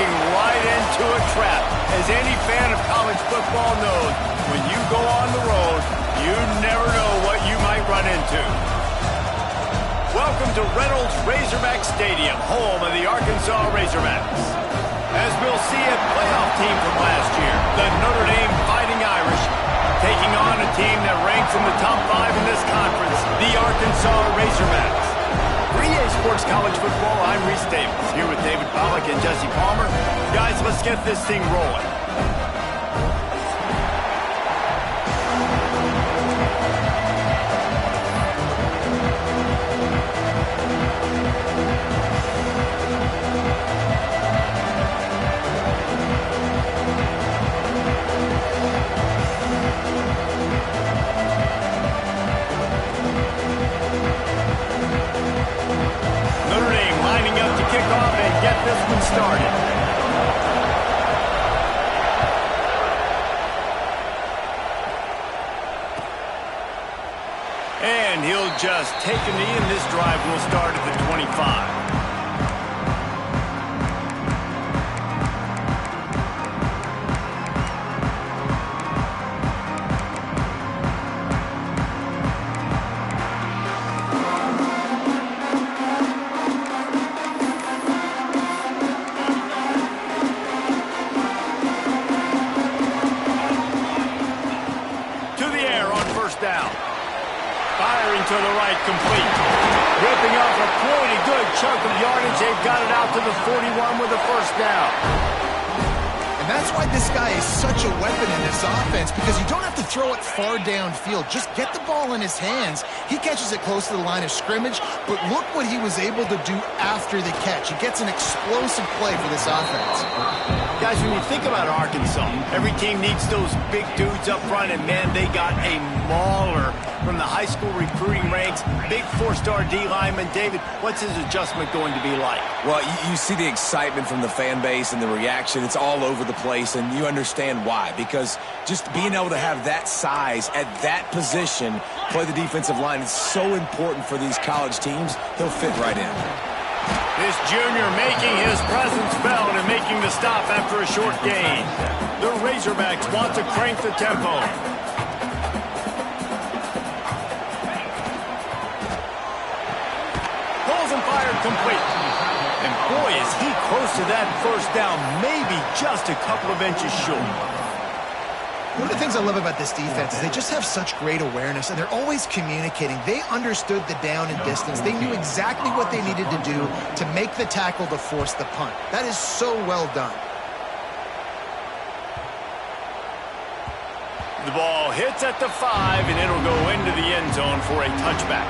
walking right into a trap. As any fan of college football knows, when you go on the road, you never know what you might run into. Welcome to Reynolds Razorback Stadium, home of the Arkansas Razorbacks. As we'll see, a playoff team from last year, the Notre Dame Fighting Irish, taking on a team that ranks in the top 5 in this conference, the Arkansas Razorbacks. For EA Sports College Football, I'm Reese Davis, here with David Pollack and Jesse Palmer. Guys, let's get this thing rolling. Get this one started. And he'll just take a knee, and this drive will start at the 25. Down. Firing to the right, complete. Ripping off a pretty good chunk of yardage. They've got it out to the 41 with a first down. And that's why this guy is such a weapon in this offense, because you don't have to throw it far downfield. Just get the ball in his hands. He catches it close to the line of scrimmage, but look what he was able to do after the catch. He gets an explosive play for this offense. Guys, when you think about Arkansas, every team needs those big dudes up front, and man, they got a mauler from the high school recruiting ranks. Big 4-star D lineman. David, what's his adjustment going to be like? Well, you see the excitement from the fan base and the reaction. It's all over the place, and you understand why. Because just being able to have that size at that position, play the defensive line, is so important for these college teams. He'll fit right in. This junior making his presence felt and making the stop after a short gain. The Razorbacks want to crank the tempo. Pulls and fired complete. And boy, is he close to that first down, maybe just a couple of inches short. One of the things I love about this defense is they just have such great awareness, and they're always communicating. They understood the down and distance. They knew exactly what they needed to do to make the tackle to force the punt. That is so well done. The ball hits at the 5, and it'll go into the end zone for a touchback.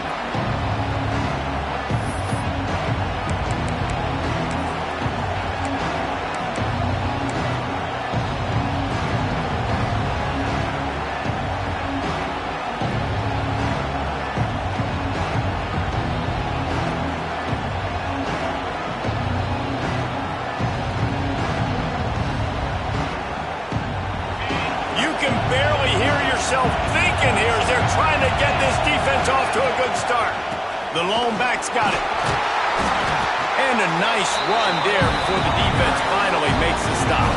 Thinking here as they're trying to get this defense off to a good start. The lone back's got it. And a nice run there before the defense finally makes the stop.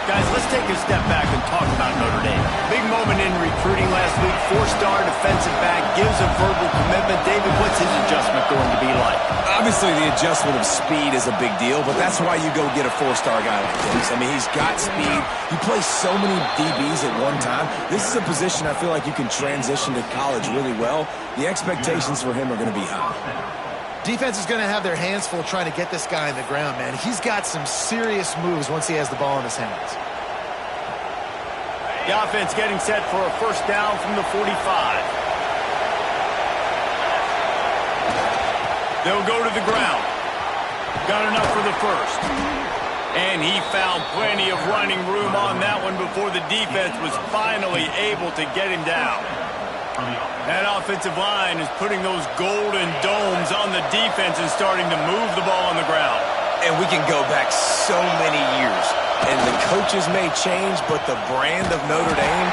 Guys, let's take a step back and talk about Notre Dame. Big moment in recruiting last week. 4-star defensive back, gives a verbal commitment. David, what's his adjustment going to be like? Obviously, the adjustment of speed is a big deal, but that's why you go get a 4-star guy like this. I mean, he's got speed. He plays so many DBs at one time. This is a position I feel like you can transition to college really well. The expectations for him are going to be high. Defense is going to have their hands full trying to get this guy on the ground, man. He's got some serious moves once he has the ball in his hands. The offense getting set for a first down from the 45. They'll go to the ground. Got enough for the first. And he found plenty of running room on that one before the defense was finally able to get him down. That offensive line is putting those golden domes on the defense and starting to move the ball on the ground. And we can go back so many years. And the coaches may change, but the brand of Notre Dame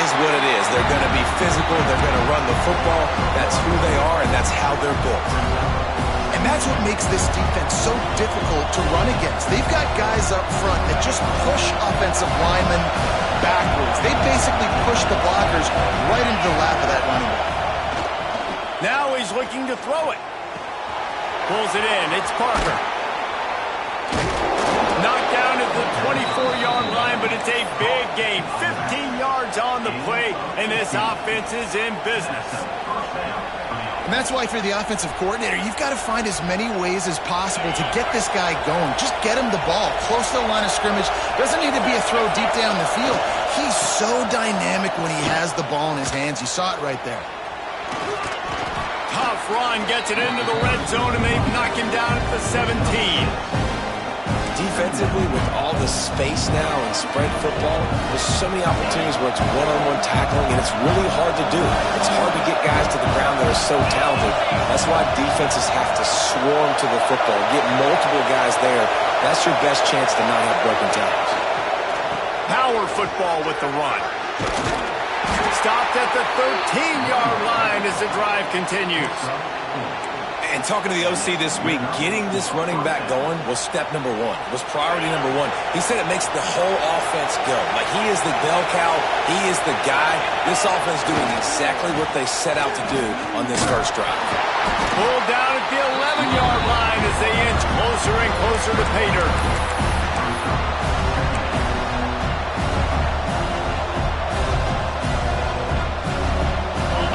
is what it is. They're going to be physical. They're going to run the football. That's who they are, and that's how they're built. And And that's what makes this defense so difficult to run against. They've got guys up front that just push offensive linemen backwards. They basically push the blockers right into the lap of that running back. Now he's looking to throw it. Pulls it in. It's Parker. Knocked down at the 24-yard line, but it's a big gain. 15 yards on the play, and this offense is in business. And that's why for the offensive coordinator, you've got to find as many ways as possible to get this guy going. Just get him the ball close to the line of scrimmage. Doesn't need to be a throw deep down the field. He's so dynamic when he has the ball in his hands. You saw it right there. Tough run, gets it into the red zone, and they knock him down at the 17. Defensively, with all the space now in spread football, there's so many opportunities where it's one-on-one tackling, and it's really hard to do. It's hard to get guys to the ground that are so talented. That's why defenses have to swarm to the football, get multiple guys there. That's your best chance to not have broken tackles. Power football with the run. Stopped at the 13-yard line as the drive continues. And talking to the OC this week, getting this running back going was step number one, was priority number one. He said it makes the whole offense go. Like, he is the bell cow. He is the guy. This offense doing exactly what they set out to do on this first drive. Pulled down at the 11-yard line as they inch closer and closer to pay dirt.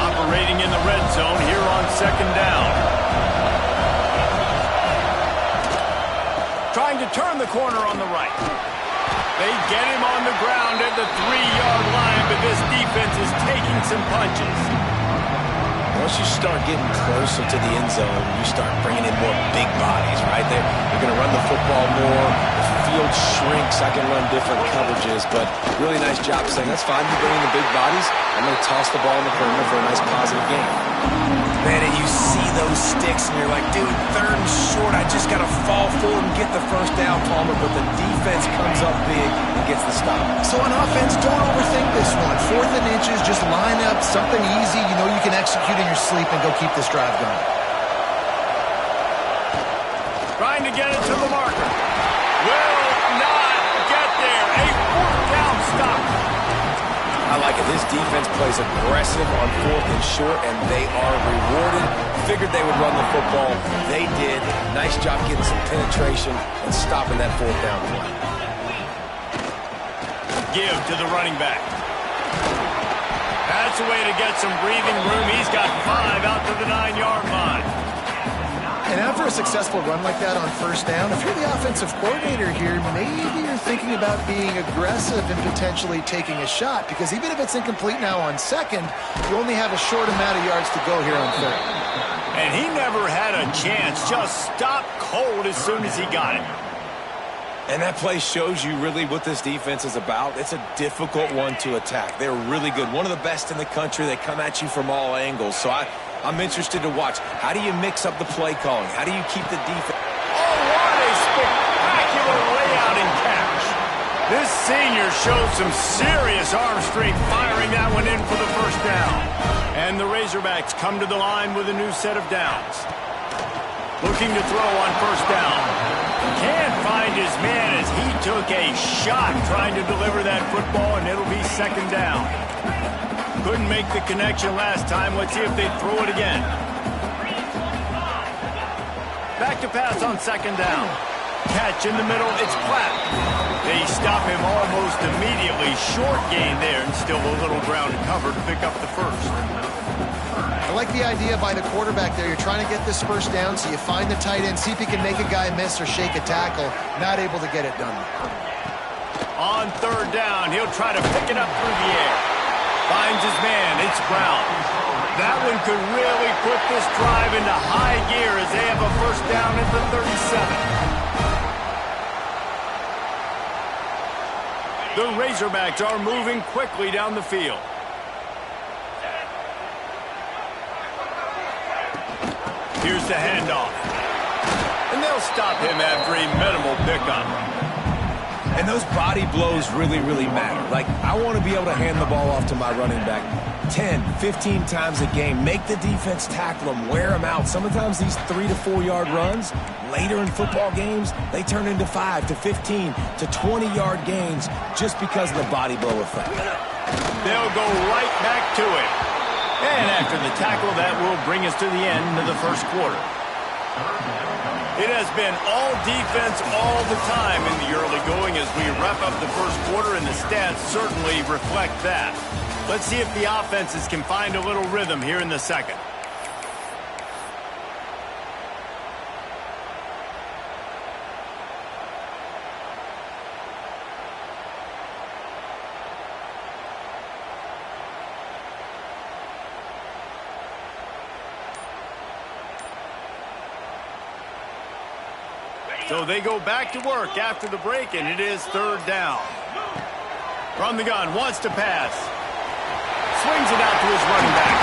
Operating in the red zone here on second down. Trying to turn the corner on the right. They get him on the ground at the 3-yard line, but this defense is taking some punches. Once you start getting closer to the end zone, you start bringing in more big bodies, right? They're going to run the football more. The field shrinks. I can run different coverages, but really nice job saying, that's fine, you bring in the big bodies. I'm going to toss the ball in the perimeter for a nice positive game. Man, and you see those sticks, and you're like, dude, third and short, I just got to fall forward and get the first down, Palmer, but the defense comes up big and gets the stop. So on offense, don't overthink this one. 4th and inches, just line up something easy you know you can execute in your sleep and go keep this drive going. Trying to get it to the marker. Will not get there. A 4th down stop. I like it. This defense plays aggressive on 4th and short, and they are rewarded. Figured they would run the football. They did. Nice job getting some penetration and stopping that 4th down play. Give to the running back. That's a way to get some breathing room. He's got 5 out to the 9-yard line. And after a successful run like that on first down, if you're the offensive coordinator here, maybe you're thinking about being aggressive and potentially taking a shot, because even if it's incomplete now on second, you only have a short amount of yards to go here on third. And he never had a chance. Just stopped cold as soon as he got it. And that play shows you really what this defense is about. It's a difficult one to attack. They're really good. One of the best in the country. They come at you from all angles. So I'm interested to watch. How do you mix up the play calling? How do you keep the defense? Oh, what a spectacular layout and catch. This senior showed some serious arm strength firing that one in for the first down. And the Razorbacks come to the line with a new set of downs. Looking to throw on first down. Can't find his man as he took a shot trying to deliver that football, and it'll be second down. Couldn't make the connection last time. Let's see if they throw it again. Back to pass on second down. Catch in the middle, it's Platt. They stop him almost immediately. Short gain there, and still a little ground to cover to pick up the first. I like the idea by the quarterback there. You're trying to get this first down, so you find the tight end, see if he can make a guy miss or shake a tackle. Not able to get it done. On third down, he'll try to pick it up through the air. Finds his man, it's Brown. That one could really put this drive into high gear as they have a first down at the 37. The Razorbacks are moving quickly down the field. Here's the handoff. And they'll stop him after a minimal pickup. And those body blows really, really matter. Like, I want to be able to hand the ball off to my running back. 10, 15 times a game. Make the defense tackle them, wear them out. Sometimes these 3 to 4 yard runs, later in football games, they turn into 5 to 15 to 20 yard gains just because of the body blow effect. They'll go right back to it. And after the tackle, that will bring us to the end of the first quarter. It has been all defense all the time in the early going as we wrap up the first quarter, and the stats certainly reflect that. Let's see if the offenses can find a little rhythm here in the second. So they go back to work after the break, and it is third down. From the gun, wants to pass. Swings it out to his running back.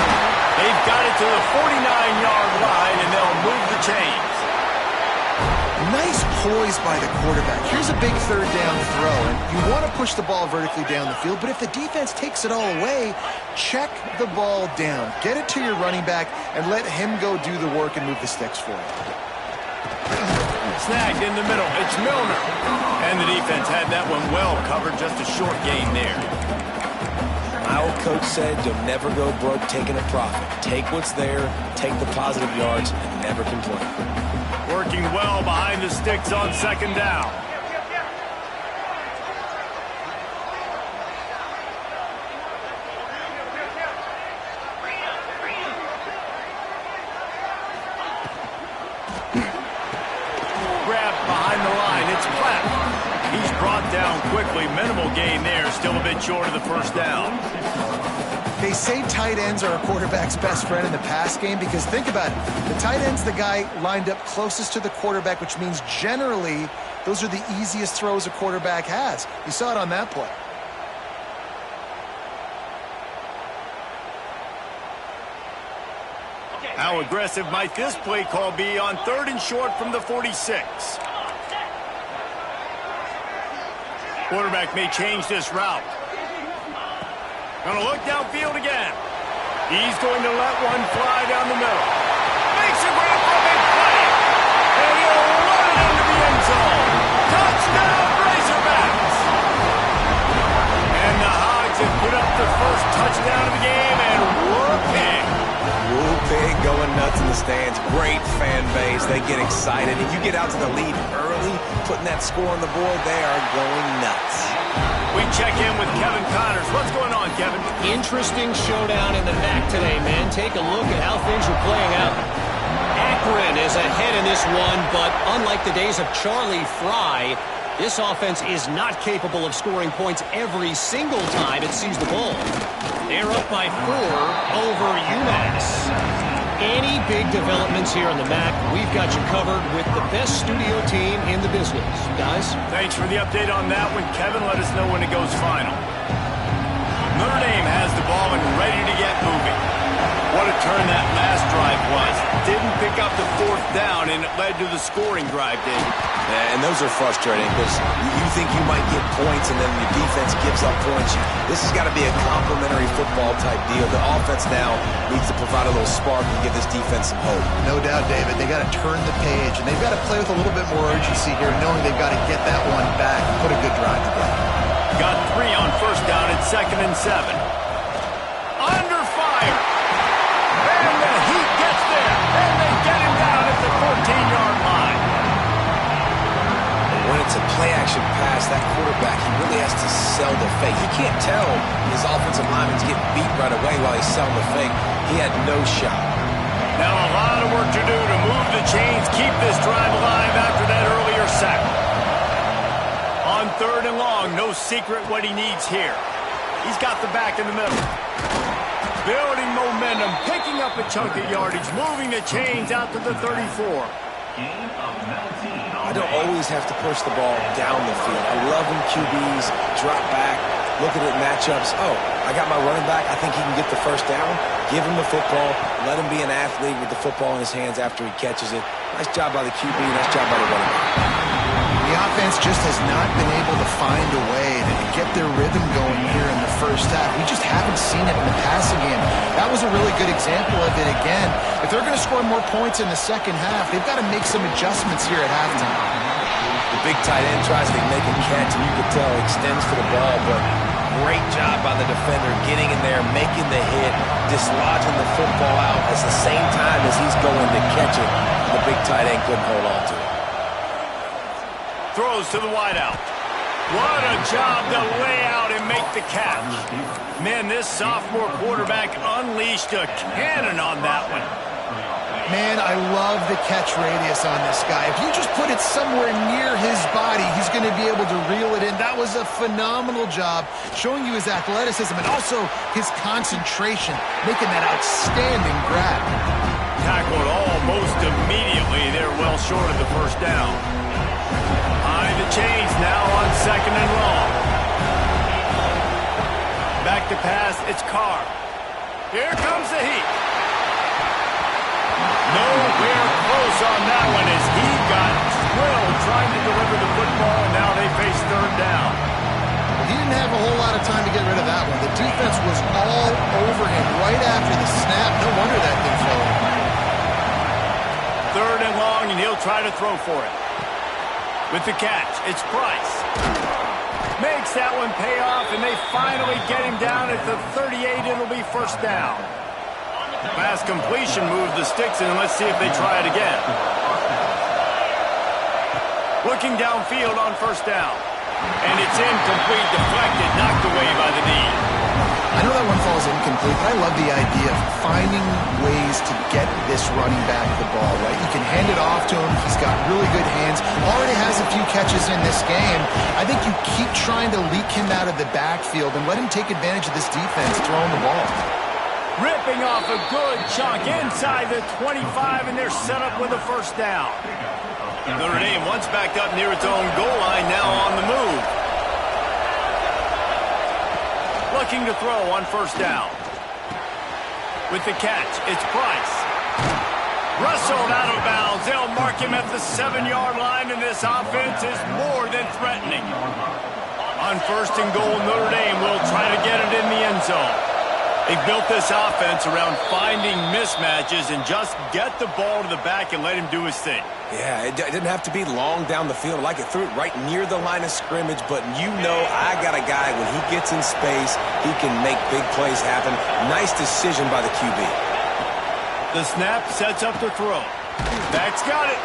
They've got it to the 49-yard line, and they'll move the chains. Nice poise by the quarterback. Here's a big third down throw, and you want to push the ball vertically down the field, but if the defense takes it all away, check the ball down. Get it to your running back and let him go do the work and move the sticks for you. Snagged in the middle. It's Milner. And the defense had that one well covered. Just a short gain there. My old coach said you'll never go broke taking a profit. Take what's there, take the positive yards, and never complain. Working well behind the sticks on second down. Down quickly, minimal gain there, still a bit short of the first down. They say tight ends are a quarterback's best friend in the pass game because think about it. The tight end's the guy lined up closest to the quarterback, which means generally those are the easiest throws a quarterback has. You saw it on that play. How aggressive might this play call be on third and short from the 46? Quarterback may change this route. Gonna look downfield again. He's going to let one fly down the middle. Makes a grab for a big play. And he'll run it into the end zone. Touchdown, Razorbacks. And the Hogs have put up the first touchdown of the game, and whooping. Whooping, going nuts in the stands. Great fan base. They get excited. And you get out to the lead early, putting that score on the board, they are going nuts. We check in with Kevin Connors. What's going on, Kevin? Interesting showdown in the MAC today, man. Take a look at how things are playing out. Akron is ahead in this one, but unlike the days of Charlie Fry, this offense is not capable of scoring points every single time it sees the ball. They're up by 4 over UMass. Any big developments here in the MAC, we've got you covered with the best studio team in the business. Guys? Thanks for the update on that one, Kevin. Let us know when it goes final. Notre Dame has the ball and ready to get moving. What a turn that last drive was. Didn't pick up the fourth down, and it led to the scoring drive, David. Yeah, and those are frustrating because you think you might get points and then your defense gives up points. This has got to be a complementary football type deal. The offense now needs to provide a little spark and give this defense some hope. No doubt, David. They got to turn the page, and they've got to play with a little bit more urgency here, knowing they've got to get that one back and put a good drive together. Got 3 on first down at 2nd and 7. Under fire. And the Heat gets there. And they get him down at the 14-yard line. When it's a play-action pass, that quarterback, he really has to sell the fake. He can't tell his offensive lineman's getting beat right away while he's selling the fake. He had no shot. Now a lot of work to do to move the chains, keep this drive alive after that earlier sack. On 3rd and long, no secret what he needs here. He's got the back in the middle. Building momentum, picking up a chunk of yardage, moving the chains out to the 34. I don't always have to push the ball down the field. I love when QBs drop back, look at it matchups. Oh, I got my running back. I think he can get the first down. Give him the football. Let him be an athlete with the football in his hands after he catches it. Nice job by the QB. Nice job by the running back. The offense just has not been able to find a way to get their rhythm going here in the first half. We just haven't seen it in the passing game. That was a really good example of it again. If they're going to score more points in the second half, they've got to make some adjustments here at halftime. The big tight end tries to make a catch, and you can tell extends for the ball, but great job by the defender getting in there, making the hit, dislodging the football out at the same time as he's going to catch it. The big tight end couldn't hold on to it. Throws to the wideout. What a job to lay out and make the catch. Man, this sophomore quarterback unleashed a cannon on that one. Man, I love the catch radius on this guy. If you just put it somewhere near his body, he's going to be able to reel it in. That was a phenomenal job, showing you his athleticism and also his concentration, making that outstanding grab. Tackled almost immediately. They're well short of the first down. Behind the chains now on 2nd and long. Back to pass, it's Carr. Here comes the heat. Nowhere close on that one as he got drilled trying to deliver the football, and now they face 3rd down. He didn't have a whole lot of time to get rid of that one. The defense was all over him right after the snap. No wonder that thing fell. 3rd and long, and he'll try to throw for it. With the catch, it's Price. Makes that one pay off, and they finally get him down at the 38. It'll be 1st down. Pass completion moved the sticks in. Let's see if they try it again. Looking downfield on 1st down. And it's incomplete, deflected, knocked away by the knee. I know that one falls incomplete, but I love the idea of finding ways to get this running back the ball, right? You can hand it off to him. He's got really good hands. Already has a few catches in this game. I think you keep trying to leak him out of the backfield and let him take advantage of this defense throwing the ball. Ripping off a good chunk inside the 25, and they're set up with a 1st down. Notre Dame once backed up near its own goal line, now on the move. Looking to throw on 1st down. With the catch, it's Price. Rustled out of bounds. They'll mark him at the 7-yard line, and this offense is more than threatening. On 1st and goal, Notre Dame will try to get it in the end zone. They built this offense around finding mismatches and just get the ball to the back and let him do his thing. Yeah, it didn't have to be long down the field. Like it threw it right near the line of scrimmage, but you know I got a guy, when he gets in space, he can make big plays happen. Nice decision by the QB. The snap sets up the throw. Back's got it.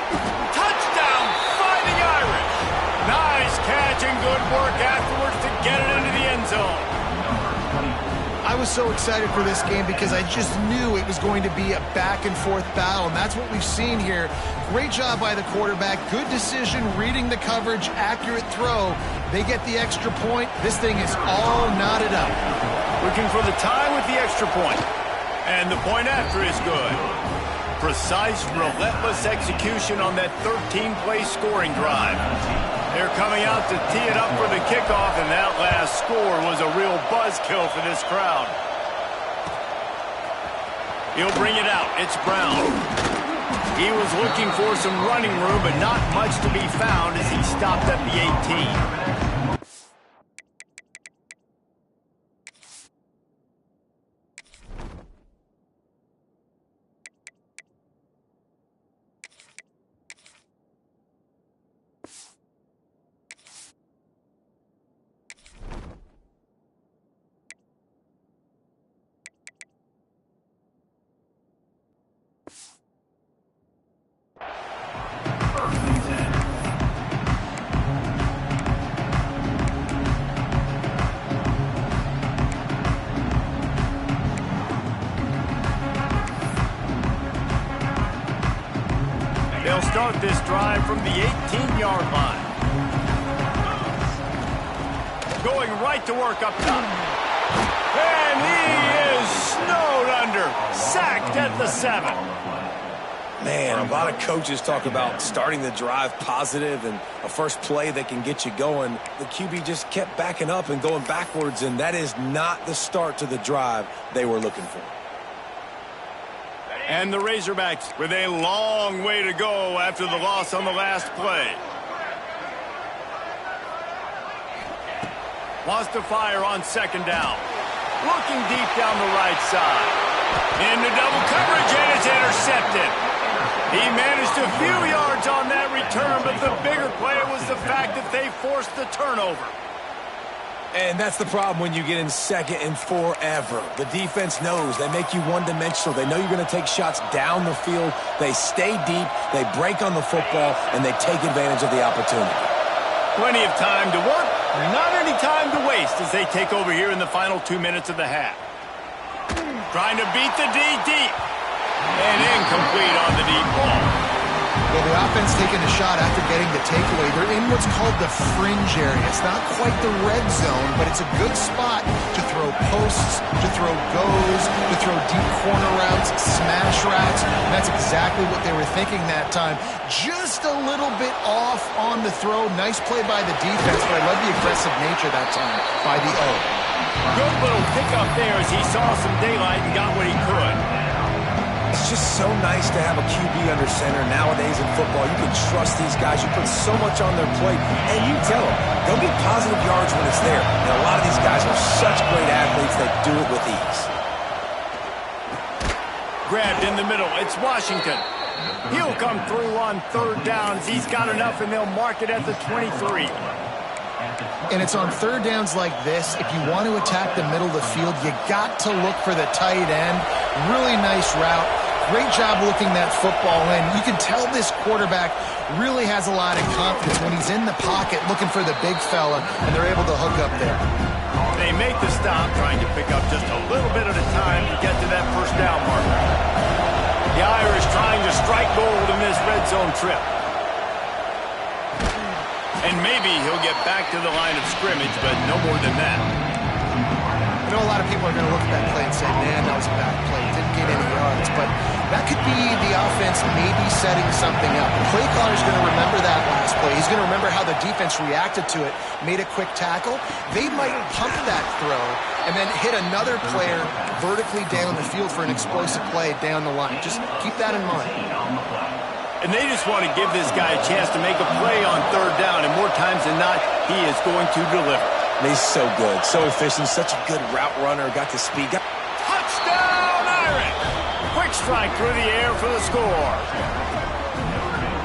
Touchdown, Fighting Irish. Nice catch and good work afterwards to get it into the end zone. I was so excited for this game because I just knew it was going to be a back-and-forth battle, and that's what we've seen here. Great job by the quarterback. Good decision, reading the coverage, accurate throw. They get the extra point. This thing is all knotted up. Looking for the tie with the extra point. And the point after is good. Precise, relentless execution on that 13-play scoring drive. They're coming out to tee it up for the kickoff, and that last score was a real buzzkill for this crowd. He'll bring it out. It's Brown. He was looking for some running room, but not much to be found as he stopped at the 18. They'll start this drive from the 18-yard line. Going right to work up top. And he is snowed under. Sacked at the 7. Man, a lot of coaches talk about starting the drive positive and a first play that can get you going. The QB just kept backing up and going backwards, and that is not the start to the drive they were looking for. And the Razorbacks with a long way to go after the loss on the last play. Wants to fire on second down. Looking deep down the right side. Into double coverage, and it's intercepted. He managed a few yards on that return, but the bigger play was the fact that they forced the turnover. And that's the problem when you get in second and forever. The defense knows. They make you one-dimensional. They know you're going to take shots down the field. They stay deep, they break on the football, and they take advantage of the opportunity. Plenty of time to work, not any time to waste as they take over here in the final 2 minutes of the half. Trying to beat the D deep. And incomplete on the deep ball. Well, the offense taking a shot after getting the takeaway. They're in what's called the fringe area. It's not quite the red zone, but it's a good spot to throw posts, to throw goes, to throw deep corner routes, smash routes. And that's exactly what they were thinking that time. Just a little bit off on the throw. Nice play by the defense, but I love the aggressive nature that time by the O. Good little pickup there as he saw some daylight and got what he could. It's just so nice to have a QB under center nowadays in football. You can trust these guys. You put so much on their plate, and you tell them they'll get positive yards when it's there. And a lot of these guys are such great athletes that do it with ease. Grabbed in the middle. It's Washington. He'll come through on third downs. He's got enough, and they'll mark it at the 23. And it's on third downs like this. If you want to attack the middle of the field, you got to look for the tight end. Really nice route. Great job looking that football in. You can tell this quarterback really has a lot of confidence when he's in the pocket looking for the big fella, and they're able to hook up there. They make the stop, trying to pick up just a little bit at a time to get to that first down marker. The Irish trying to strike gold in this red zone trip. And maybe he'll get back to the line of scrimmage, but no more than that. I know a lot of people are going to look at that play and say, man, that was a bad play. Didn't get any yards. But that could be the offense maybe setting something up. The play caller's going to remember that last play. He's going to remember how the defense reacted to it, made a quick tackle. They might pump that throw and then hit another player vertically down the field for an explosive play down the line. Just keep that in mind. And they just want to give this guy a chance to make a play on third down, and more times than not, he is going to deliver. He's so good, so efficient, such a good route runner, got the speed. Touchdown, Irish! Quick strike through the air for the score.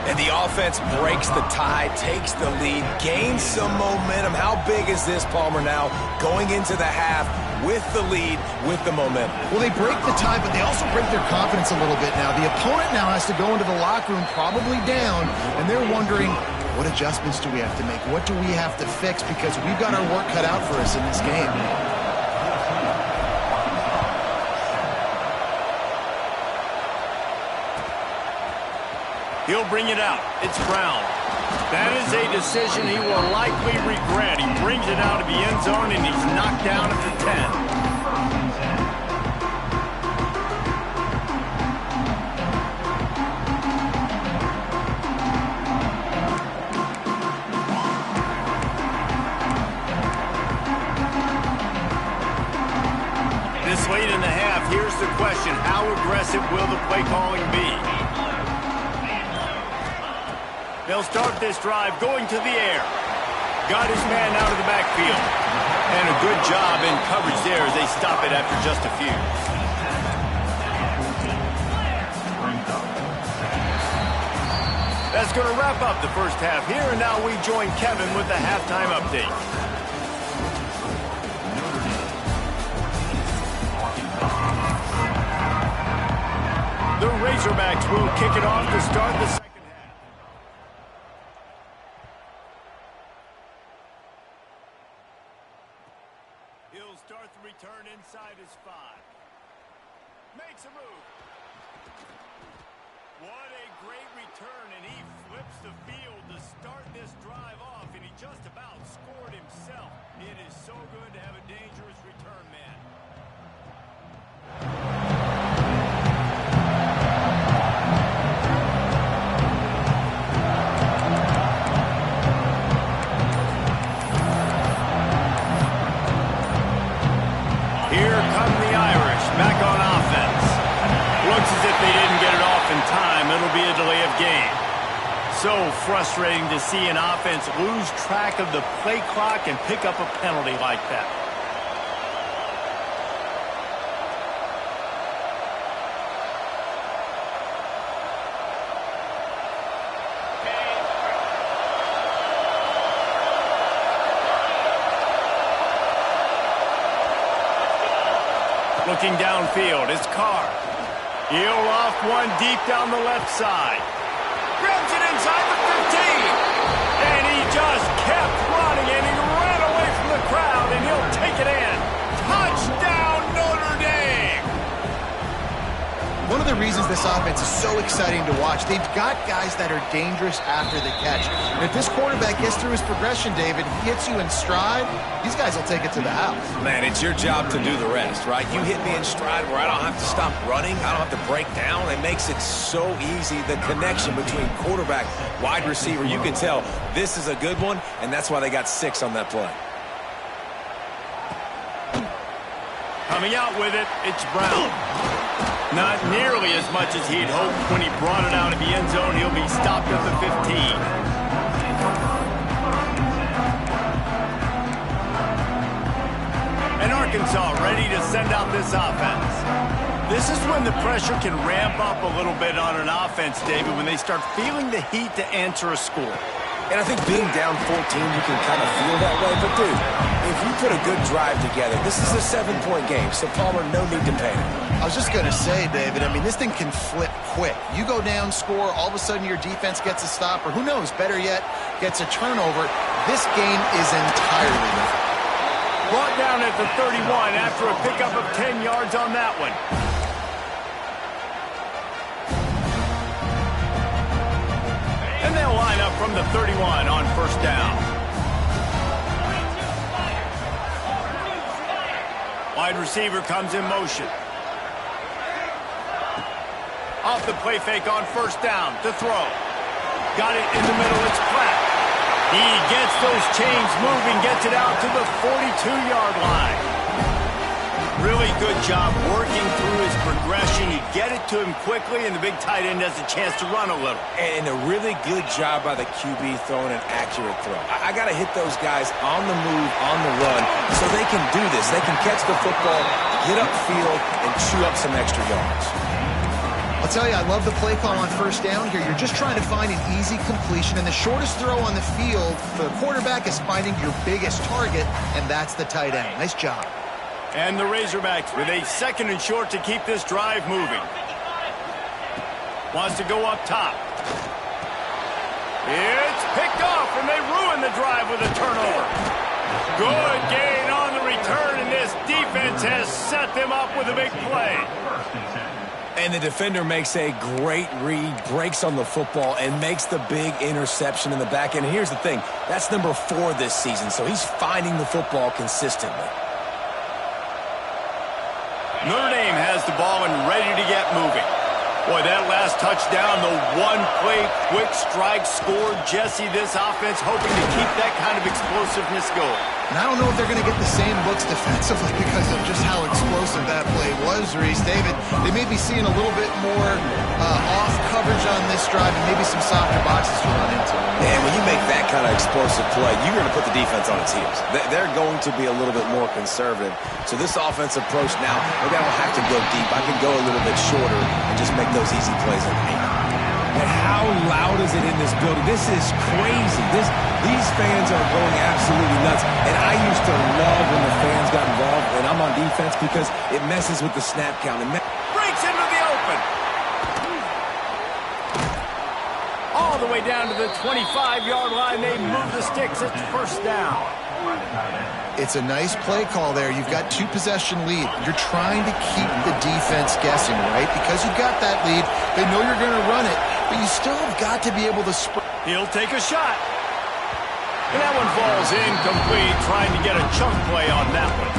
And the offense breaks the tie, takes the lead, gains some momentum. How big is this, Palmer, now? Going into the half with the lead, with the momentum. Well, they break the tie, but they also break their confidence a little bit now. The opponent now has to go into the locker room probably down, and they're wondering, what adjustments do we have to make? What do we have to fix? Because we've got our work cut out for us in this game. He'll bring it out. It's Brown. That is a decision he will likely regret. He brings it out of the end zone, and he's knocked down at the 10. This late in the half, here's the question. How aggressive will the play calling be? They'll start this drive going to the air. Got his man out of the backfield. And a good job in coverage there as they stop it after just a few. That's going to wrap up the first half here, and now we join Kevin with the halftime update. The Razorbacks will kick it off to start the second. He'll start the return inside his 5. Makes a move. What a great return, and he flips the field to start this drive off, and he just about scored himself. It is so good to have a dangerous return man. Here come the Irish, back on offense. Looks as if they didn't get it off in time. It'll be a delay of game. so frustrating to see an offense lose track of the play clock and pick up a penalty like that. Looking downfield, it's Carr. He'll off one deep down the left side. Grabs it inside the 15. And he just kept running, and he ran away from the crowd, and he'll take it in. Touchdown, Notre Dame! One of the reasons this offense is so exciting to watch, they've got guys that are dangerous after the catch. And if this quarterback gets through his progression, David, he hits you in stride, these guys will take it to the house. Man, it's your job to do the rest, right? You hit me in stride where I don't have to stop running. I don't have to break down. It makes it so easy. The connection between quarterback, wide receiver, you can tell this is a good one, and that's why they got 6 on that play. Coming out with it, it's Brown. Not nearly as much as he'd hoped. When he brought it out of the end zone, he'll be stopped at the 15. And Arkansa ready to send out this offense. This is when the pressure can ramp up a little bit on an offense, David, when they start feeling the heat to answer a score. And I think being down 14, you can kind of feel that way. But, dude, if you put a good drive together, this is a 7-point game, so Palmer, no need to panic. I was just going to say, David, I mean, this thing can flip quick. You go down, score, all of a sudden your defense gets a stop, or who knows, better yet, gets a turnover. This game is entirely different. Brought down at the 31 after a pickup of 10 yards on that one. And they'll line up from the 31 on first down. Wide receiver comes in motion. Off the play fake on first down to throw. Got it in the middle, it's Pratt. He gets those chains moving, gets it out to the 42-yard line. Really good job working through his progression. You get it to him quickly, and the big tight end has a chance to run a little. And a really good job by the QB throwing an accurate throw. I got to hit those guys on the move, on the run, so they can do this. They can catch the football, get upfield, and chew up some extra yards. I'll tell you, I love the play call on first down here. You're just trying to find an easy completion, and the shortest throw on the field for the quarterback is finding your biggest target, and that's the tight end. Nice job. And the Razorbacks with a 2nd and short to keep this drive moving. Wants to go up top. It's picked off, and they ruin the drive with a turnover. Good gain on the return, and this defense has set them up with a big play. And the defender makes a great read, breaks on the football, and makes the big interception in the back end. And here's the thing, that's number 4 this season, so he's finding the football consistently. Notre Dame has the ball and ready to get moving. Boy, that last touchdown, the one-play quick strike scored. Jesse, this offense hoping to keep that kind of explosiveness going. And I don't know if they're going to get the same looks defensively because of just how explosive that play was, Reese. David, they may be seeing a little bit more off coverage on this drive and maybe some softer boxes to run into. And when you make that kind of explosive play, you're going to put the defense on its heels. They're going to be a little bit more conservative. So this offensive approach now, maybe I don't have to go deep. I can go a little bit shorter and just make those easy plays underneath. And how loud is it in this building? This is crazy. These fans are going absolutely nuts. And I used to love when the fans got involved when I'm on defense because it messes with the snap count. Breaks into the open. All the way down to the 25-yard line. They move the sticks. It's first down. It's a nice play call there. You've got 2-possession lead. You're trying to keep the defense guessing, right? Because you've got that lead, they know you're going to run it, but you still have got to be able to He'll take a shot. And that one falls incomplete, trying to get a chunk play on that one.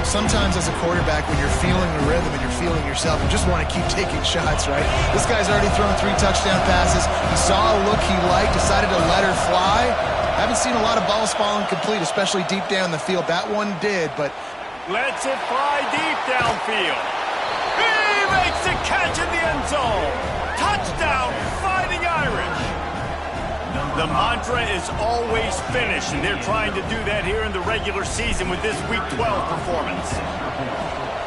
Sometimes as a quarterback, when you're feeling the rhythm and you're feeling yourself, you just want to keep taking shots, right? This guy's already thrown 3 touchdown passes. He saw a look he liked, decided to let her fly. Haven't seen a lot of balls falling complete, especially deep down the field. That one did, but lets it fly deep downfield. He makes the catch in the end zone. Touchdown, Fighting Irish. The mantra is always finish, and they're trying to do that here in the regular season with this Week 12 performance.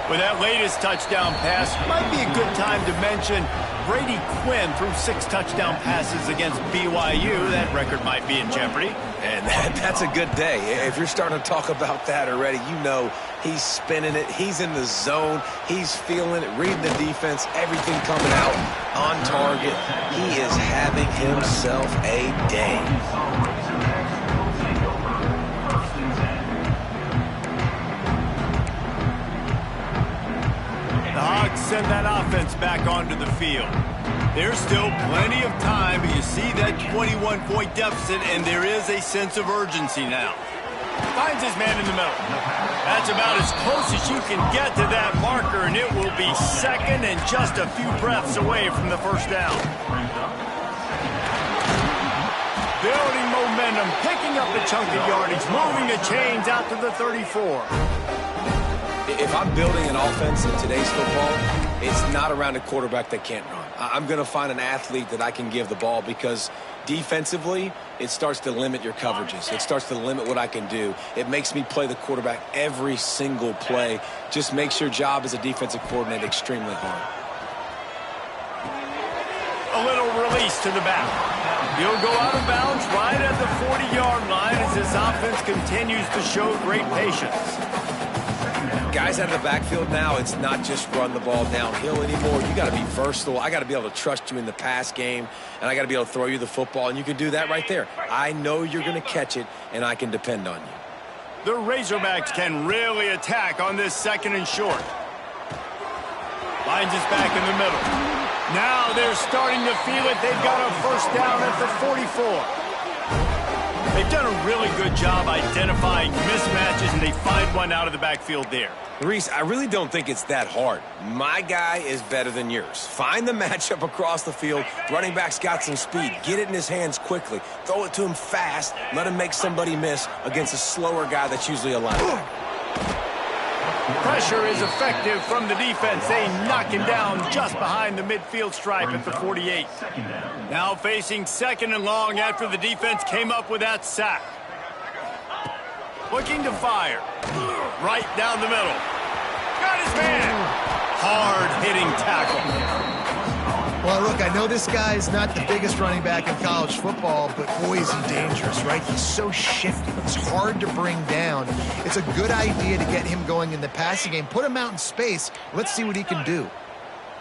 With that latest touchdown pass, might be a good time to mention Brady Quinn threw 6 touchdown passes against BYU. That record might be in jeopardy. And that's a good day. If you're starting to talk about that already, you know he's spinning it. He's in the zone. He's feeling it, reading the defense, everything coming out on target. He is having himself a day. The Hogs send that offense back onto the field. There's still plenty of time, but you see that 21-point deficit, and there is a sense of urgency now. Finds his man in the middle. That's about as close as you can get to that marker, and it will be second and just a few breaths away from the first down. Building momentum, picking up a chunk of yardage, moving the chains out to the 34. If I'm building an offense in today's football, it's not around a quarterback that can't run. I'm going to find an athlete that I can give the ball because defensively, it starts to limit your coverages. It starts to limit what I can do. It makes me play the quarterback every single play. Just makes your job as a defensive coordinator extremely hard. A little release to the back. He'll go out of bounds right at the 40-yard line as this offense continues to show great patience. Guys out of the backfield now, it's not just run the ball downhill anymore. You got to be versatile. I got to be able to trust you in the pass game, and I got to be able to throw you the football, and you can do that right there. I know you're going to catch it, and I can depend on you. The Razorbacks can really attack on this second and short. Finds us back in the middle. Now they're starting to feel it. They've got a first down at the 44. They've done a really good job identifying mismatches, and they find one out of the backfield there. Reese, I really don't think it's that hard. My guy is better than yours. Find the matchup across the field. Running back's got some speed. Get it in his hands quickly. Throw it to him fast. Let him make somebody miss against a slower guy that's usually a linebacker. Pressure is effective from the defense. They knock him down just behind the midfield stripe at the 48. Now facing second and long after the defense came up with that sack. Looking to fire. Right down the middle. Got his man. Hard-hitting tackle. Well, look, I know this guy's not the biggest running back in college football, but boy, is he dangerous, right? He's so shifty. He's hard to bring down. It's a good idea to get him going in the passing game. Put him out in space. Let's see what he can do.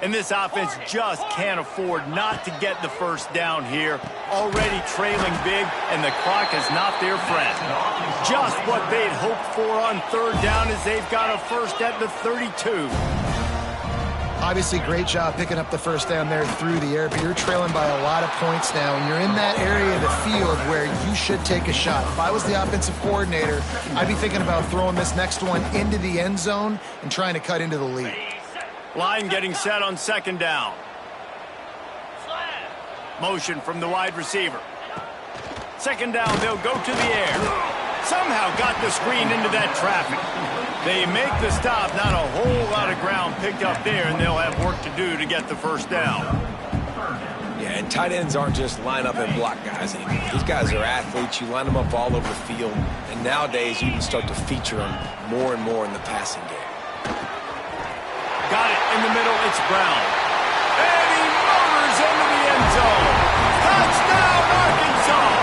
And this offense just can't afford not to get the first down here. Already trailing big, and the clock is not their friend. Just what they'd hoped for on third down as they've got a first at the 32. Obviously, great job picking up the first down there through the air, but you're trailing by a lot of points now, and you're in that area of the field where you should take a shot. If I was the offensive coordinator, I'd be thinking about throwing this next one into the end zone and trying to cut into the lead. Line getting set on second down. Motion from the wide receiver. Second down, they'll go to the air. Somehow got the screen into that traffic. They make the stop, not a whole lot of ground picked up there, and they'll have work to do to get the first down. Yeah, and tight ends aren't just line up and block guys anymore. These guys are athletes. You line them up all over the field, and nowadays you can start to feature them more and more in the passing game. Got it in the middle, it's Brown. And he motors into the end zone. Touchdown, Arkansas!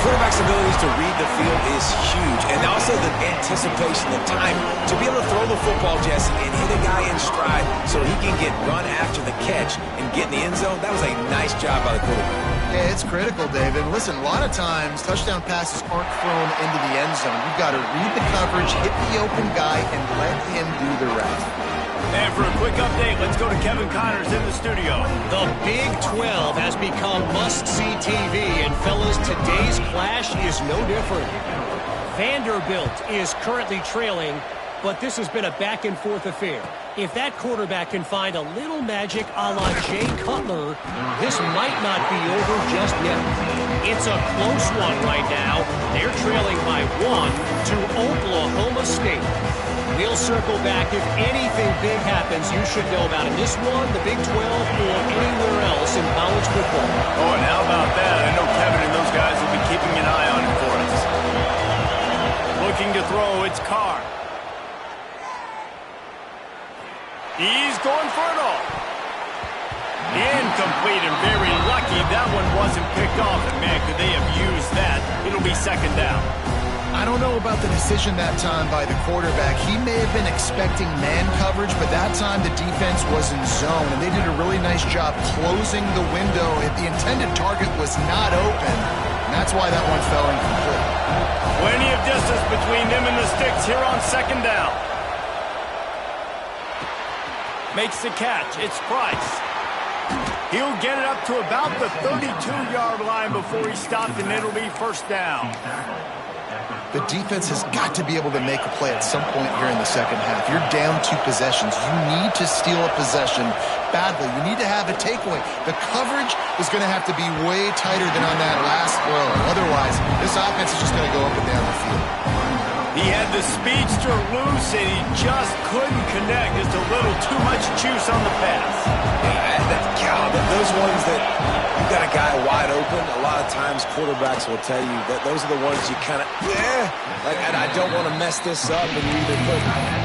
Quarterback's abilities to read the field is huge, and also the anticipation, the time to be able to throw the football, Jesse, and hit a guy in stride so he can get run after the catch and get in the end zone. That was a nice job by the quarterback. Yeah, it's critical, David. Listen, a lot of times touchdown passes aren't thrown into the end zone. You've got to read the coverage, hit the open guy, and let him do the rest. And for a quick update, let's go to Kevin Connors in the studio. The Big 12 has become must-see TV, and fellas, today's clash is no different. Vanderbilt is currently trailing, but this has been a back-and-forth affair. If that quarterback can find a little magic a la Jay Cutler, this might not be over just yet. It's a close one right now. They're trailing by 1 to Oklahoma State. We'll circle back. If anything big happens, you should know about it. This one, the Big 12, or anywhere else in college football. Oh, and how about that? I know Kevin and those guys will be keeping an eye on it for us. Looking to throw, it's Carr. He's going for it all. Incomplete and very lucky that one wasn't picked off. And man, could they have used that? It'll be second down. I don't know about the decision that time by the quarterback. He may have been expecting man coverage, but that time the defense was in zone, and they did a really nice job closing the window. If the intended target was not open, and that's why that one fell incomplete. Plenty of distance between them and the sticks here on second down. Makes the catch. It's Price. He'll get it up to about the 32-yard line before he stopped, and it'll be first down. The defense has got to be able to make a play at some point here in the second half. You're down 2 possessions. You need to steal a possession badly. You need to have a takeaway. The coverage is going to have to be way tighter than on that last throw. Otherwise, this offense is just going to go up and down the field. He had the speedster loose, and he just couldn't connect. Just a little too much juice on the pass. Those ones that you got a guy wide open, a lot of times quarterbacks will tell you that those are the ones you kind of, and I don't want to mess this up, and you either put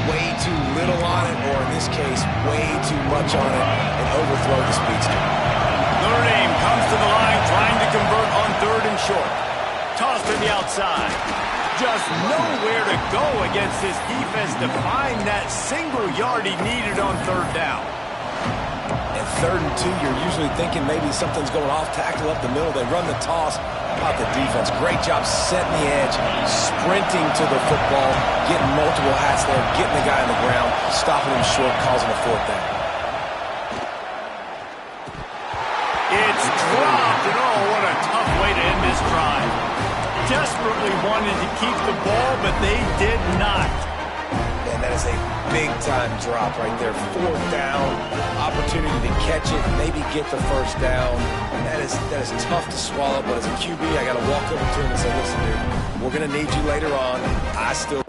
way too little on it, or in this case, way too much on it, and overthrow the speedster. Notre Dame comes to the line, trying to convert on third and short. Toss to the outside. Just nowhere to go against this defense to find that single yard he needed on third down. And 3rd and 2, you're usually thinking maybe something's going off tackle up the middle. They run the toss. How about the defense? Great job setting the edge, sprinting to the football, getting multiple hats there, getting the guy on the ground, stopping him short, causing a 4th down. It's dropped, and oh, what a tough way to end this drive. Desperately wanted to keep the ball, but they did not. And that is a big-time drop right there. 4th down, opportunity to catch it, maybe get the first down. And that is tough to swallow, but as a QB, I got to walk over to him and say, listen, dude, we're going to need you later on. I still...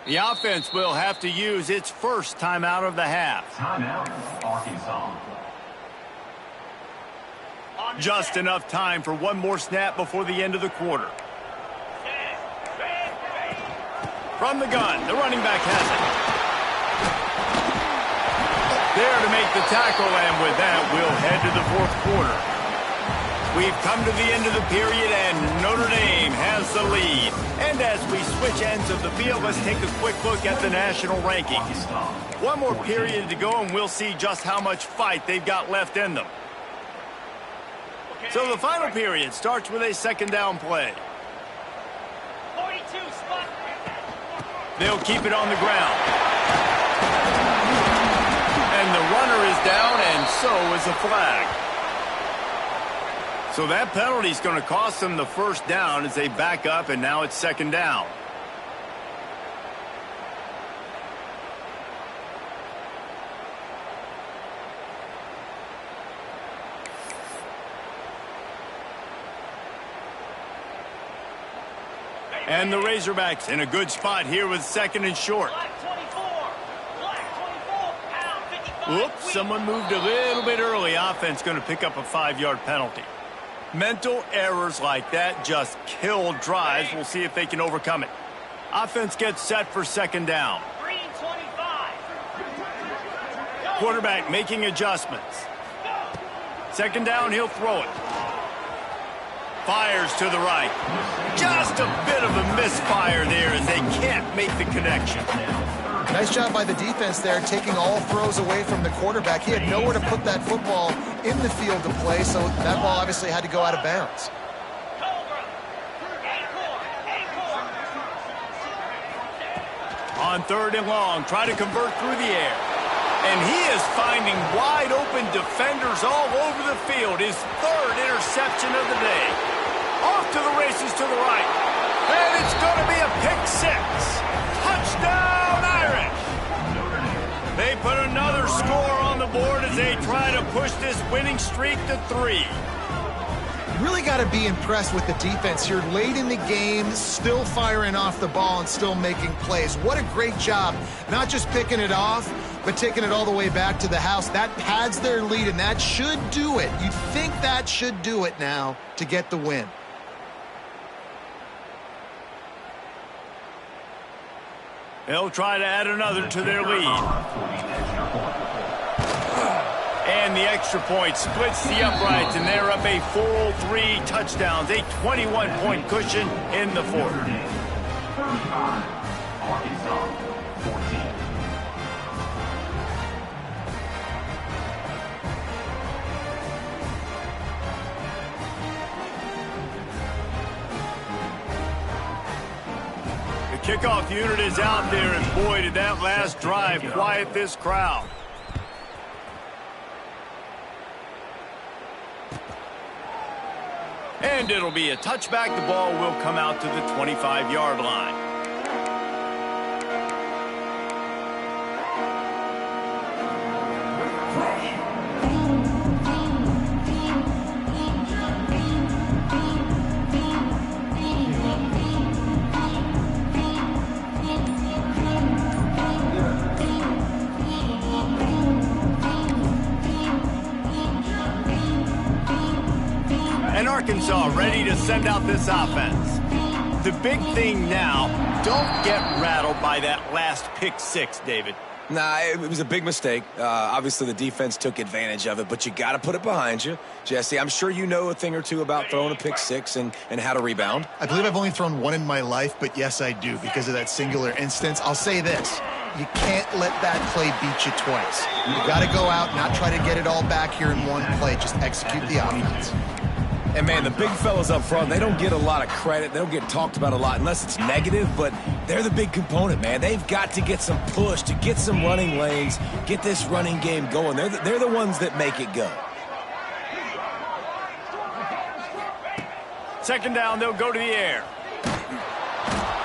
The offense will have to use its first timeout of the half. Timeout, Arkansas. Just enough time for one more snap before the end of the quarter. From the gun, the running back has it. There to make the tackle, and with that, we'll head to the 4th quarter. We've come to the end of the period, and Notre Dame has the lead. And as we switch ends of the field, let's take a quick look at the national rankings. One more period to go, and we'll see just how much fight they've got left in them. So the final period starts with a second down play. 42 spot. They'll keep it on the ground. And the runner is down, and so is the flag. So that penalty is going to cost them the first down as they back up, and now it's second down. And the Razorbacks in a good spot here with second and short. Black 24. Black 24. Pound 55. Oops, someone moved a little bit early. Offense going to pick up a 5-yard penalty. Mental errors like that just kill drives. We'll see if they can overcome it. Offense gets set for second down. Green 25. Quarterback making adjustments. Second down, he'll throw it. Fires to the right. Just a bit of a misfire there as they can't make the connection. Nice job by the defense there, taking all throws away from the quarterback. He had nowhere to put that football in the field to play, so that ball obviously had to go out of bounds. On third and long, try to convert through the air. And he is finding wide open defenders all over the field. His third interception of the day. Off to the races to the right. And it's going to be a pick six. Touchdown Irish. They put another score on the board as they try to push this winning streak to 3. Really got to be impressed with the defense here. Late in the game, still firing off the ball and still making plays. What a great job. Not just picking it off, but taking it all the way back to the house. That pads their lead, and that should do it. You'd think that should do it now to get the win. They'll try to add another to their lead. And the extra point splits the uprights, and they're up a full 3 touchdowns, a 21-point cushion in the fourth. Arkansas 14. The kickoff unit is out there, and boy, did that last drive quiet this crowd. And it'll be a touchback. The ball will come out to the 25-yard line. And Arkansas ready to send out this offense. The big thing now, don't get rattled by that last pick six, David. Nah, it was a big mistake. Obviously, the defense took advantage of it, but you got to put it behind you. Jesse, I'm sure you know a thing or two about throwing a pick six and how to rebound. I believe I've only thrown one in my life, but yes, I do because of that singular instance. I'll say this. You can't let that play beat you twice. You got to go out, not try to get it all back here in one play. Just execute the offense. And, man, the big fellas up front, they don't get a lot of credit. They don't get talked about a lot unless it's negative, but they're the big component, man. They've got to get some push, to get some running lanes, get this running game going. They're the ones that make it go. Second down, they'll go to the air.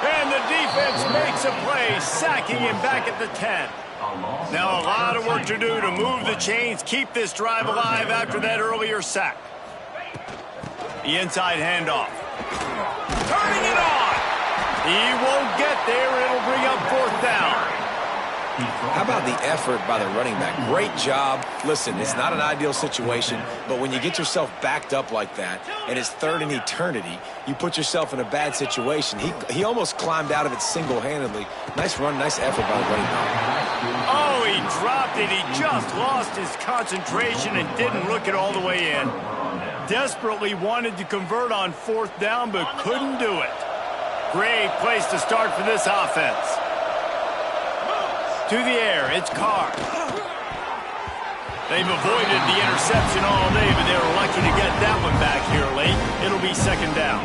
And the defense makes a play, sacking him back at the 10. Now a lot of work to do to move the chains, keep this drive alive after that earlier sack. The inside handoff. Turning it on. He won't get there. It'll bring up fourth down. How about the effort by the running back? Great job. Listen, it's not an ideal situation, but when you get yourself backed up like that, and it's third in eternity, you put yourself in a bad situation. He almost climbed out of it single-handedly. Nice run, nice effort by the running back. Oh, he dropped it. He just lost his concentration and didn't look it all the way in. Desperately wanted to convert on fourth down, but couldn't do it. Great place to start for this offense. To the air, it's Carr. They've avoided the interception all day, but they were lucky to get that one back here late. It'll be second down.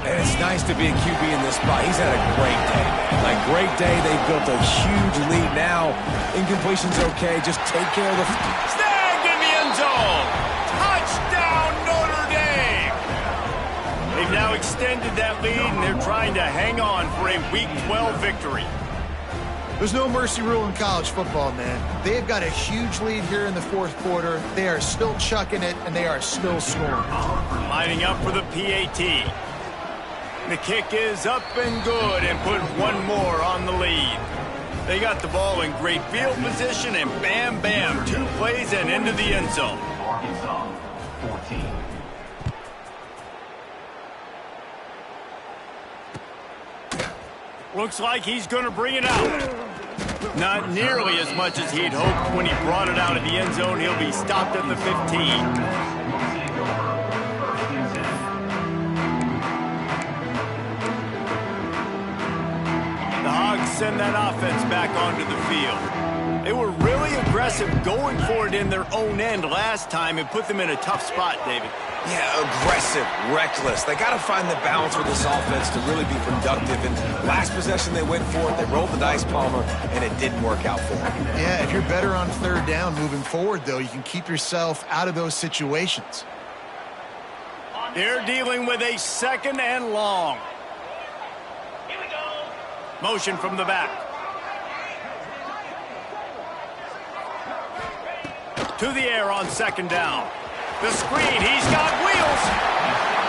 And it's nice to be a QB in this spot. He's had a great day, man. Like, great day. They've built a huge lead now. Incompletion's okay. Just take care of the... Snagged in the end zone. Touchdown, Notre Dame. They've now extended that lead, and they're trying to hang on for a Week 12 victory. There's no mercy rule in college football, man. They've got a huge lead here in the fourth quarter. They are still chucking it, and they are still scoring. Lining up for the PAT. The kick is up and good, and put one more on the lead. They got the ball in great field position, and bam, bam, 2 plays and into the end zone. Arkansas 14. Looks like he's going to bring it out. Not nearly as much as he'd hoped when he brought it out of the end zone. He'll be stopped at the 15. send that offense back onto the field. They were really aggressive going for it in their own end last time and put them in a tough spot, David. Yeah, aggressive, reckless. They got to find the balance with this offense to really be productive. And last possession they went for it, they rolled the dice, Palmer, and it didn't work out for them. Yeah, if you're better on third down moving forward, though, you can keep yourself out of those situations. They're dealing with a 2nd and long. Here we go. Motion from the back. To the air on 2nd down. The screen, he's got wheels.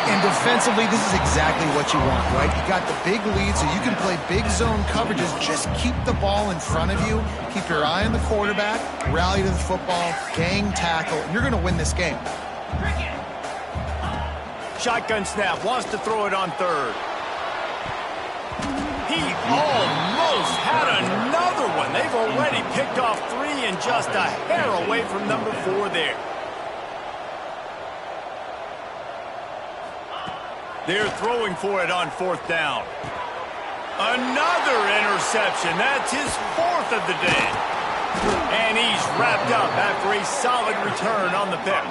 And defensively, this is exactly what you want, right? You got the big lead, so you can play big zone coverages. Just keep the ball in front of you. Keep your eye on the quarterback. Rally to the football. Gang tackle. And you're going to win this game. Shotgun snap, wants to throw it on 3rd. He almost had another one. They've already picked off 3 and just a hair away from number 4 there. They're throwing for it on 4th down. Another interception. That's his 4th of the day. And he's wrapped up after a solid return on the pick.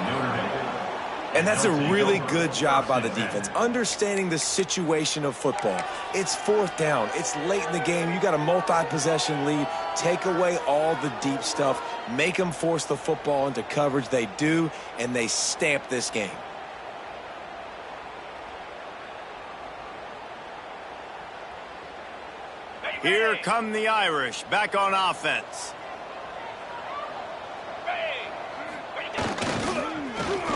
And that's a really good job by the defense, understanding the situation of football. It's 4th down. It's late in the game. You got a multi-possession lead. Take away all the deep stuff. Make them force the football into coverage. They do, and they stamp this game. Here come the Irish, back on offense.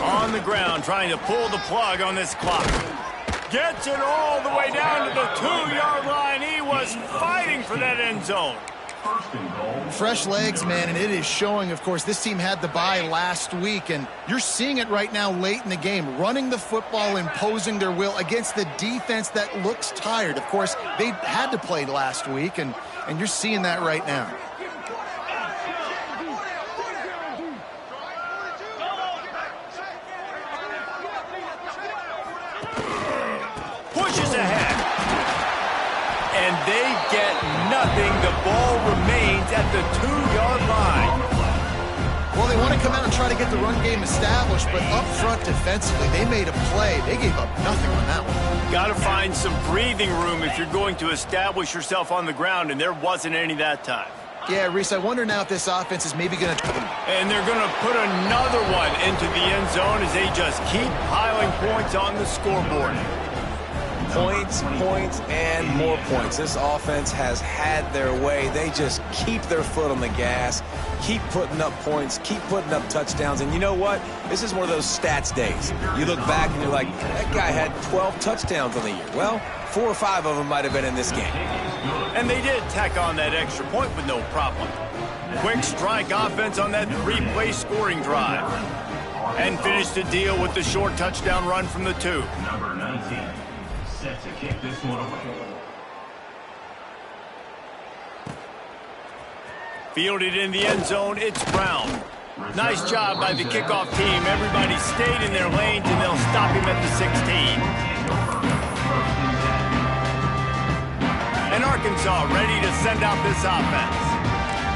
On the ground, trying to pull the plug on this clock. Gets it all the way down to the 2-yard line. He was fighting for that end zone. Fresh legs, man, and it is showing, of course, this team had the bye last week, and you're seeing it right now late in the game, running the football, imposing their will against the defense that looks tired. Of course, they had to play last week, and you're seeing that right now. Pushes ahead. And they get nothing. The ball remains at the 2-yard line. Well, they want to come out and try to get the run game established, but up front defensively, they made a play. They gave up nothing on that one. Got to find some breathing room if you're going to establish yourself on the ground, and there wasn't any that time. Yeah, Reese, I wonder now if this offense is maybe going to... And they're going to put another one into the end zone as they just keep piling points on the scoreboard. Points, points, and more points. This offense has had their way. They just keep their foot on the gas, keep putting up points, keep putting up touchdowns. And you know what? This is one of those stats days. You look back and you're like, that guy had 12 touchdowns on the year. Well, 4 or 5 of them might have been in this game. And they did tack on that extra point with no problem. Quick strike offense on that 3-play scoring drive. And finished the deal with the short touchdown run from the 2. Number 19. Set to kick this one away. Fielded in the end zone, it's Brown. Nice job by the kickoff team. Everybody stayed in their lanes, and they'll stop him at the 16. And Arkansas ready to send out this offense.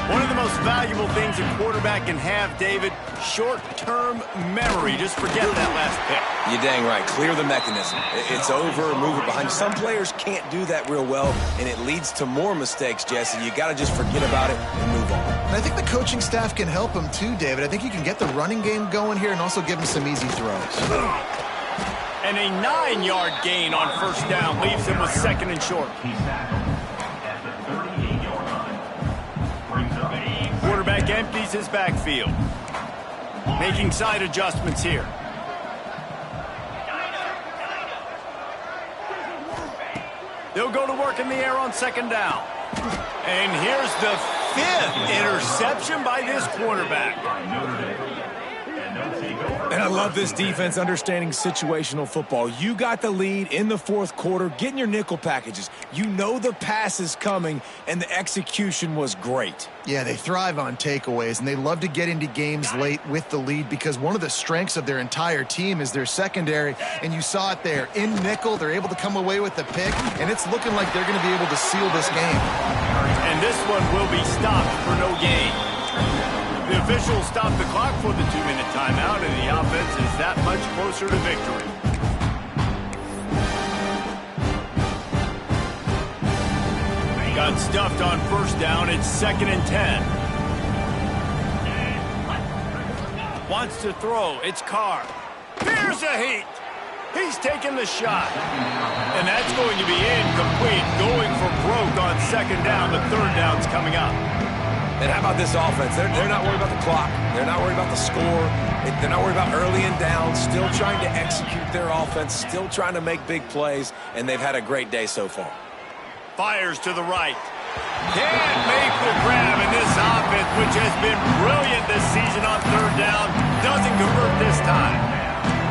One of the most valuable things a quarterback can have, David, short-term memory. Just forget that last pick. You're dang right. Clear the mechanism. It's over, move it behind you. Some players can't do that real well, and it leads to more mistakes, Jesse. You got to just forget about it and move on. And I think the coaching staff can help him too, David. I think you can get the running game going here and also give him some easy throws. And a 9-yard gain on 1st down leaves him with 2nd and short. He's tackled at the 38-yard line. Brings up Quarterback empties his backfield. Making side adjustments here. They'll go to work in the air on 2nd down. And here's the 5th interception by this quarterback. by Notre. And no And I love this defense understanding situational football. You got the lead in the fourth quarter, getting your nickel packages. You know the pass is coming, and the execution was great. Yeah, they thrive on takeaways, and they love to get into games late with the lead because one of the strengths of their entire team is their secondary, and you saw it there. In nickel, they're able to come away with the pick, and it's looking like they're going to be able to seal this game. And this one will be stopped for no gain. The officials stopped the clock for the 2-minute timeout, and the offense is that much closer to victory. Got stuffed on first down. It's 2nd and 10. Wants to throw. It's Carr. Here's a heat. He's taking the shot. And that's going to be incomplete. Going for broke on 2nd down. The 3rd down's coming up. And how about this offense? They're not worried about the clock. They're not worried about the score. They're not worried about early and down. Still trying to execute their offense. Still trying to make big plays. And they've had a great day so far. Fires to the right. Can't make the grab, and this offense, which has been brilliant this season on 3rd down, doesn't convert this time.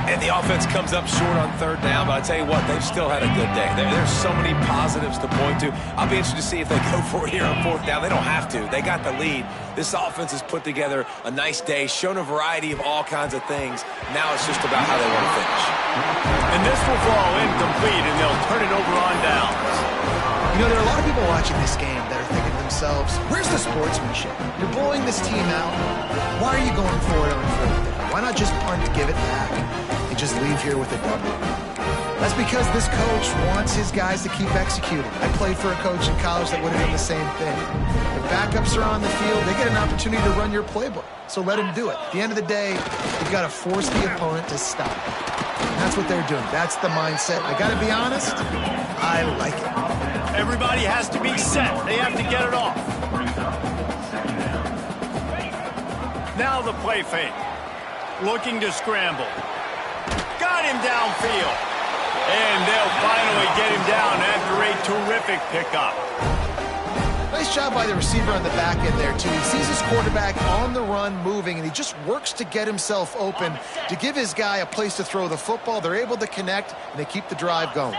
And the offense comes up short on 3rd down, but I tell you what, they've still had a good day. There's so many positives to point to. I'll be interested to see if they go for it here on 4th down. They don't have to. They got the lead. This offense has put together a nice day, shown a variety of all kinds of things. Now it's just about how they want to finish. And this will fall incomplete, and they'll turn it over on downs. You know, there are a lot of people watching this game that are thinking to themselves, where's the sportsmanship? You're blowing this team out. Why are you going for it on 4th down? Why not just punt, give it back, and just leave here with a W? That's because this coach wants his guys to keep executing. I played for a coach in college that would have done the same thing. The backups are on the field. They get an opportunity to run your playbook, so let them do it. At the end of the day, you've got to force the opponent to stop. And that's what they're doing. That's the mindset. I got to be honest, I like it. Everybody has to be set. They have to get it off. Now the play fake. Looking to scramble. Got him downfield. And they'll finally get him down after a terrific pickup. Nice job by the receiver on the back end there, too. He sees his quarterback on the run moving, and he just works to get himself open to give his guy a place to throw the football. They're able to connect, and they keep the drive going.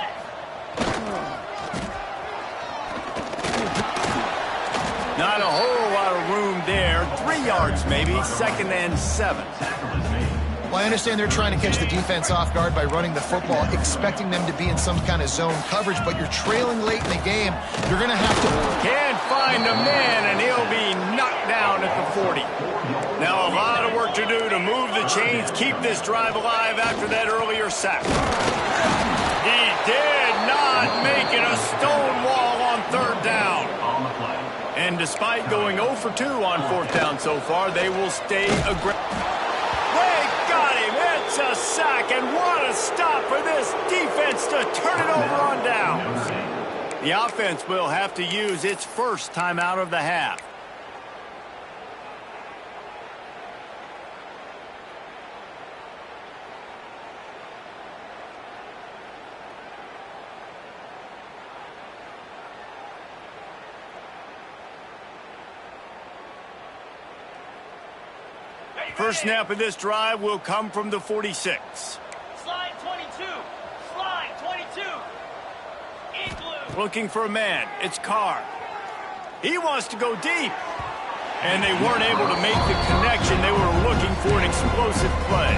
Not a whole lot of room there. 3 yards maybe. 2nd and 7. Well, I understand they're trying to catch the defense off guard by running the football, expecting them to be in some kind of zone coverage, but you're trailing late in the game. You're going to have to... Can't find a man, and he'll be knocked down at the 40. Now a lot of work to do to move the chains, keep this drive alive after that earlier sack. He did not make it a stone wall on 3rd down. And despite going 0 for 2 on 4th down so far, they will stay aggressive. They got him. It's a sack, and what a stop for this defense to turn it over on downs. The offense will have to use its first timeout of the half. First snap of this drive will come from the 46. Slide 22. Slide 22. Igloo. Looking for a man. It's Carr. He wants to go deep. And they weren't able to make the connection. They were looking for an explosive play.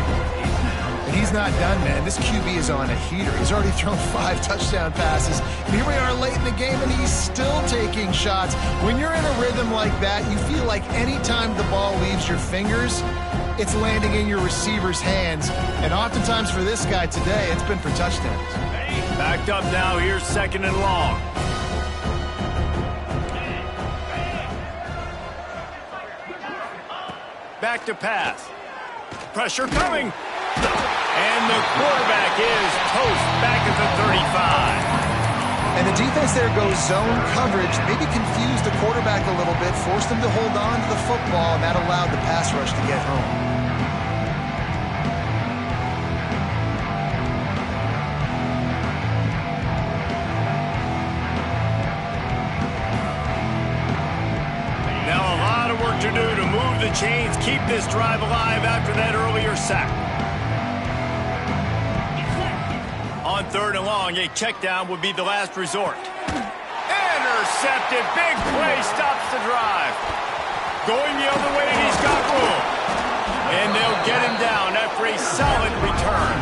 And he's not done, man. This QB is on a heater. He's already thrown 5 touchdown passes. And here we are late in the game, and he's still taking shots. When you're in a rhythm like that, you feel like any time the ball leaves your fingers, it's landing in your receiver's hands. And oftentimes for this guy today, it's been for touchdowns. Backed up now. Here's 2nd and long. Back to pass. Pressure coming. And the quarterback is toast back at the 35. And the defense there goes zone coverage, maybe confused the quarterback a little bit, forced him to hold on to the football, and that allowed the pass rush to get home. Now a lot of work to do to move the chains, keep this drive alive after that earlier sack. On 3rd and long, a check down would be the last resort. Intercepted. Big play stops the drive. Going the other way, and he's got room. And they'll get him down after a solid return.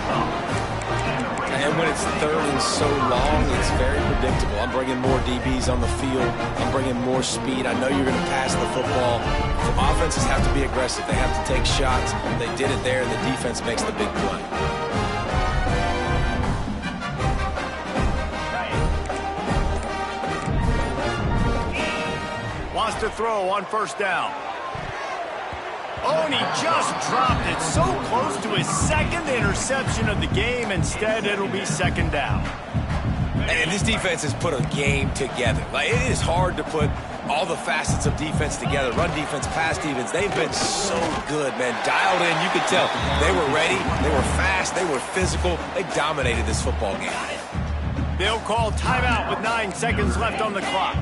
And when it's 3rd and so long, it's very predictable. I'm bringing more DBs on the field. I'm bringing more speed. I know you're going to pass the football. Offenses have to be aggressive. They have to take shots. They did it there, and the defense makes the big play. Wants to throw on 1st down. Oh, and he just dropped it so close to his 2nd interception of the game. Instead, it'll be 2nd down. And this defense has put a game together. Like, it is hard to put all the facets of defense together. Run defense, pass defense. They've been so good, man. Dialed in. You could tell they were ready. They were fast. They were physical. They dominated this football game. They'll call timeout with 9 seconds left on the clock.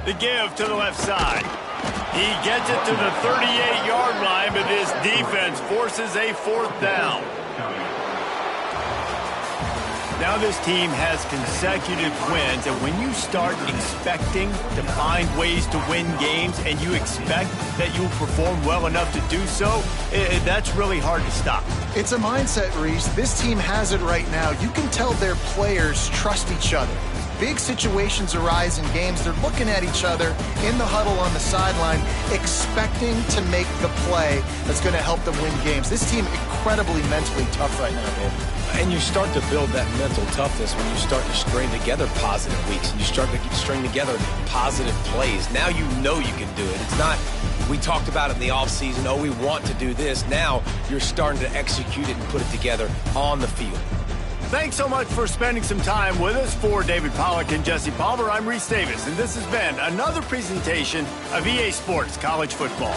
The give to the left side. He gets it to the 38-yard line, but this defense forces a 4th down. Now this team has consecutive wins, and when you start expecting to find ways to win games and you expect that you'll perform well enough to do so, that's really hard to stop. It's a mindset, Reese. This team has it right now. You can tell their players trust each other. Big situations arise in games. They're looking at each other in the huddle on the sideline, expecting to make the play that's going to help them win games. This team incredibly mentally tough right now, man. And you start to build that mental toughness when you start to string together positive weeks and you start to string together positive plays. Now you know you can do it. It's not, we talked about it in the offseason, oh, we want to do this. Now you're starting to execute it and put it together on the field. Thanks so much for spending some time with us. For David Pollack and Jesse Palmer, I'm Reese Davis, and this has been another presentation of EA Sports College Football.